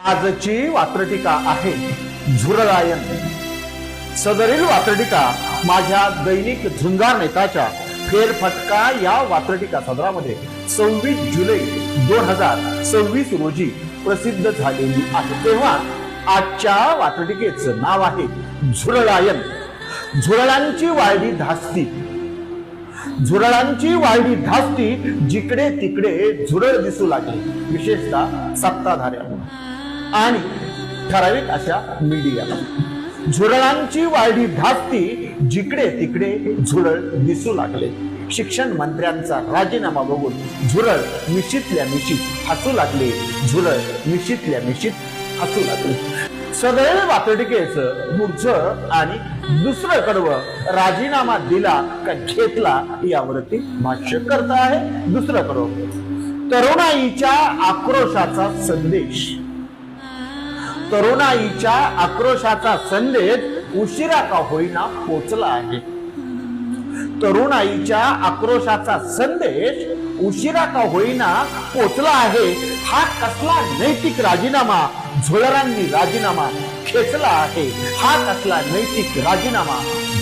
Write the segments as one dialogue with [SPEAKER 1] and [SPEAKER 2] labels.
[SPEAKER 1] आजची वात्रटिका आहे झुरळायन। सदरील वात्रटिका माझ्या दैनिक झुंजार नेताच्या फेरफटका या वात्रटिका सदरामध्ये 26 जुलै 2026 रोजी प्रसिद्ध झालेली आहे। तेव्हा आजच्या वात्रटिकेचं नाव आहे झुरळायन। झुरळांची वाळवी धास्ती। झुरळांची वाळवी धास्ती जिकडे तिकडे झुरळ दिसू लागली, विशेषतः सत्ताधाऱ्यांना आणि ठराविक अशा मीडियाला। झुरळांची वाळवी धास्ती जिकडे तिकडे झुरळ दिसू लागले। शिक्षण मंत्र्यांचा राजीनामा बघून झुरळ मिशीतल्या मिशीत हसू लागले। झुरळ मिशीतल्या मिशीत हसू लागले। सदैव वात्रटिकेचं पुढचं आणि दुसरं कडवं राजीनामा दिला का घेतला यावरती भाष्य करत आहे। दुसरं कडवं तरुणाईच्या आक्रोशाचा संदेश। तरुणाईच्या आक्रोशाचा संदेश उशिरा का होईना पोचला आहे। तरुणाईच्या आक्रोशाचा संदेश उशिरा का होईना पोचला आहे। हा कसला नैतिक राजीनामा झुरळांनी राजीनामा खेचला आहे। हा कसला नैतिक राजीनामा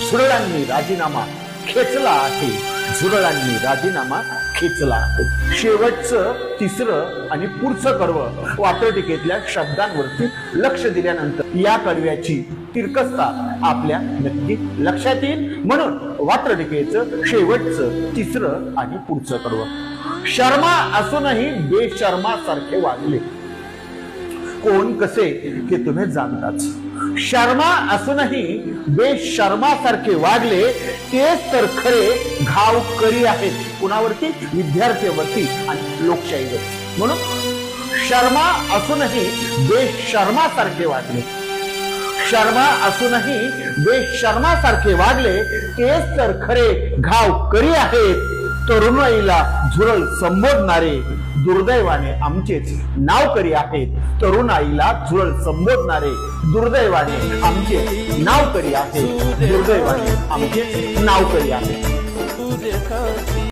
[SPEAKER 1] झुरळांनी राजीनामा खेचला आहे। झुरळांनी राजीनामा खेचला आहे। शेवटचं तिसरं आणि पुढचं कडवं वात्रटिकेतल्या शब्दांवरती लक्ष दिल्यानंतर या कडव्याची तिरकसता आपल्या नक्की लक्षात येईल। म्हणून वात्रटिकेचं शेवटचं तिसरं आणि पुढचं कडवं शर्मा असूनही बेशर्मासारखे वागले। कोण कसे हे तुम्ही जाणताच। शर्मा असूनही बेशर्मासारखे वागले तेच तर खरे घावकरी आहेत। कुणावरती? विद्यार्थ्यांवरती आणि लोकशाहीवर। म्हणून शर्मा असूनही बेशर्मासारखे वागले। शर्मा असूनही बेशर्मासारखे वागले तेच तर खरे घावकरी आहेत। तरुणाईला झुरळ संबोधणारे दुर्दैवाने आमचेच नावकरी आहेत। तरुणाईला झुरळ संबोधणारे दुर्दैवाने आमचे नावकरी आहेत। दुर्दैवाने आमचे नावकरी आहेत।